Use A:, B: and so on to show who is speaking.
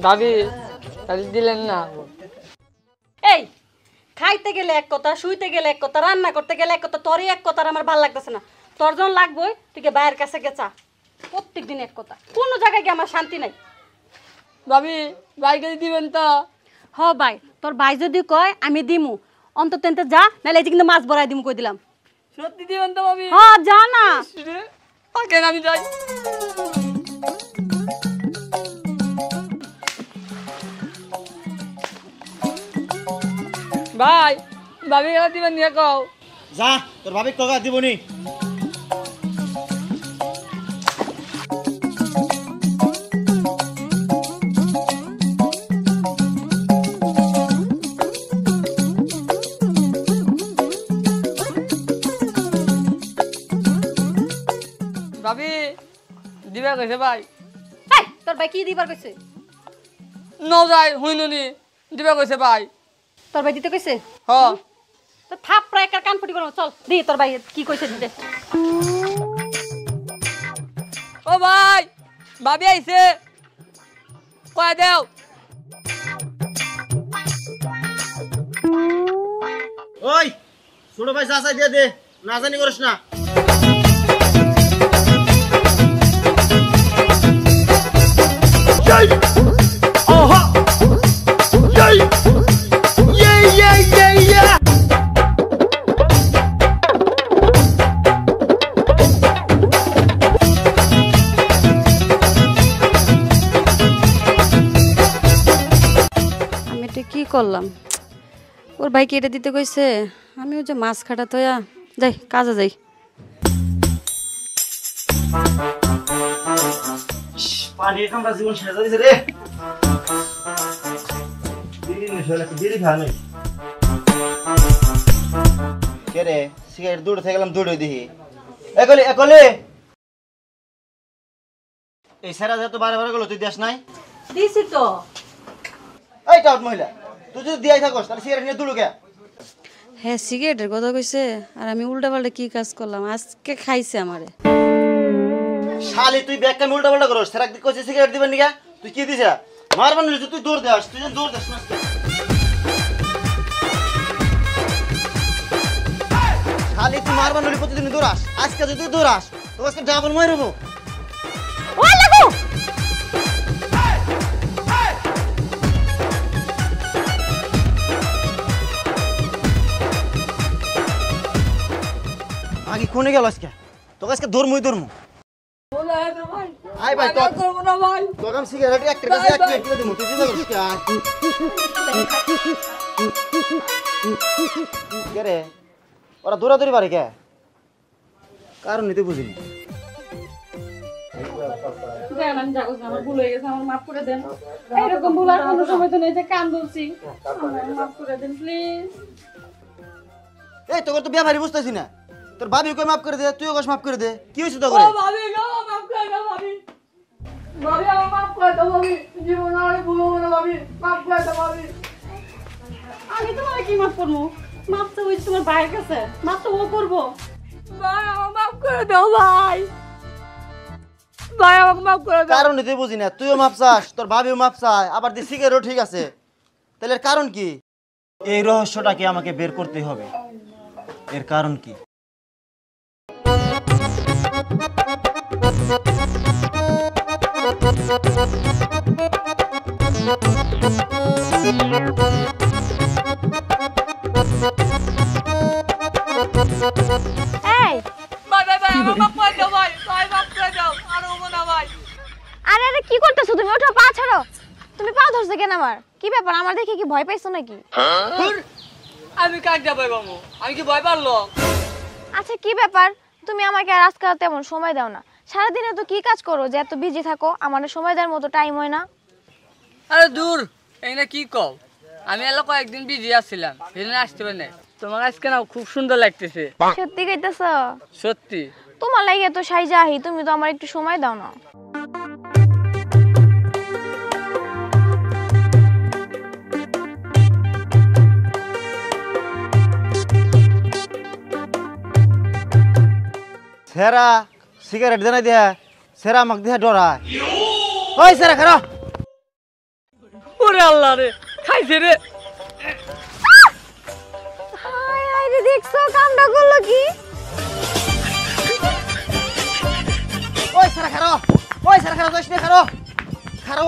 A: ভাবি তাহলে দিলেন না।
B: এই খাইতে গেলে এক কথা, শুইতে গেলে এক কথা, রান্না করতে গেলে এক কথা, তোরই এক কথা আমার ভালো লাগতেছে না। তোর যখন লাগবই তুই বাইরের কাছে গেছা, প্রত্যেক দিন এক কথা, কোনো জায়গায় গিয়ে আমার শান্তি নাই।
A: ভাবি ভাইকে দিবেন তো?
B: হ ভাই, তোর ভাই যদি কয় আমি দিমু, অন্তত এনতে যা, নাহলে এই যে কিন্তু মাছ ভরাই দিমু কই দিলাম।
A: সত্যি দিবেন তো ভাবি?
B: হ্যাঁ যা না।
A: থাকেন আমি যাই। ভাই ভাবি গেলা দিবেন নিয়ে কও।
C: যা তোর ভাবি কগা দিবনি।
A: ভাবি দিবে কইছে ভাই।
B: এই তোর ভাই কি দিবার কইছে?
A: ন যাই হইনুনি দিবে কইছে ভাই।
B: তোর ভাই দিতে কইছে?
A: হ।
B: তো থাপ প্রায় একটা কান ফুটি করো, চল দি তোর ভাই কি কইছে দিতে।
A: ও ভাই ভাবি আইছে, কয় দেও।
C: ওই ছোট ভাই যা চাই দিয়ে দে, না জানি করিস না।
B: আমি এটা কি করলাম? ওর ভাইকে এটা দিতে কইছে, আমি ওই যে মাছ কাটা তো যাই, কাজে যাই।
C: পানি খামটা জীবন শেষ হয়ে গেছে রে। বিড়ি খা নাই কে রে? সিগারেট দূরে থেকে গেলাম, দূরে দেখি একলে একলে। এই সারা যা তো বারে বারে গেল, তুই দেশ নাই?
B: দিছি তো।
C: এই টাউট মহিলা, তুই যদি দিয়াই থাকস তাহলে সিগারেট নিয়ে দূরে কে?
B: হ্যাঁ সিগারেটের কথা কইছে, আর আমি উল্টা পাল্টা কি কাজ করলাম, আজকে খাইছে আমারে।
C: শালি তুই ব্যাগ কামে উল্টা পাল্টা করস, সেরা দিক কইছে সিগারেট দিবেন নিকা, তুই কি দিছ? মারবান নিলি তুই দূর দেস, তুই দূর দেস না। শালি তুই মারবান নিলি প্রতিদিন দৌড়াস, আজকে যদি তুই দৌড়াস তো আজকে ডাবল মারবো।
B: ও লাগো
C: আগে কোনে গেল আজকে? তোকে আজকে ধর্মই ধর্ম। আই ভাই তো
A: করবো না ভাই।
C: তোকে আমি সিগারেট একটা কাছে এক প্লেট দিয়ে দিমু, তুই চিন্তা করিস কে রে? ওরা দৌড়াদৌড়ি পারে কে? কারণ নিতে বুঝিনি।
B: আমার ভুল হয়ে গেছে, আমার মাফ করে দেন। এরকম ভুল আর কোনো সময় তো নেই যে কান ধরছি, মাফ করে দেন প্লিজ।
C: এই তোকে তো বিয়া বুঝতেছি না, তোর ভাবি কই মাফ করে দে, তুইও কস মাফ করে দে, কি হইছে তো করে?
A: ও ভাবি গো মাফ করে দাও ভাবি। ভাবি আমাকে মাফ করে দাও ভাবি, জীবন আর ভুলবো না ভাবি, মাফ করে দাও ভাবি।
B: আমি তোমার কি মাফ করবো? মাফ তো হয়েছে তোমার ভাইয়ের কাছে, মাফ তো ও করবো।
A: ভাই আমাকে মাফ করে দাও ভাই, ভাই আমাকে মাফ করে দাও।
C: কারণ নিতে বুঝি না, তুইও মাফ চাস, তোর ভাবিও মাফ চায়, আবার দি সিগারেটও ঠিক আছে, তাহলে এর কারণ কি? এই রহস্যটাকে আমাকে বের করতে হবে, এর কারণ কি?
D: এই
A: ভাই ভাই ভাই আমাকে মাফ করে দাও ভাই, ভাই মাফ করে দাও, আর হবো না ভাই।
D: আরে আরে কি করতেছো তুমি? ওঠো, পা ছাড়ো। তুমি পা ধরছো কেন? আমার কি ব্যাপার? আমার দেখে কি ভয় পাইছো নাকি?
A: আমি কাক যাবো বাবু, আমি কি ভয় পারলো?
D: আচ্ছা কি ব্যাপার? তুমি আমাকে আর আজকাল তেমন সময় দাও না। সারাদিনে তো কি কাজ করো যে এত বিজি থাকো, আমার সময় দেওয়ার মতো টাইম হয় না।
A: আরে দূর, এইনা কি কও? আমি এলা কয়েকদিন বিজি আছিলাম, সেদিন আসতে পারি নাই। তোমার আজকে না খুব সুন্দর লাগতেছে।
D: সত্যি কইতেছ?
A: সত্যি।
D: তোমার লাগে এত সাইজা আহি, তুমি তো আমার একটু সময় দাও না।
C: সেরা সিগারেট দেনা দিয়া সেরা আমাকে দিয়া ডরায়। ওই সেরা খারা
A: ওরে আল্লাহ রে খাইছে রে।
D: হায় হায় রে, দেখছো কামটা করলো কি?
C: ওই সারা খারো, ওই সারা খারো, যাস না খারো খারো।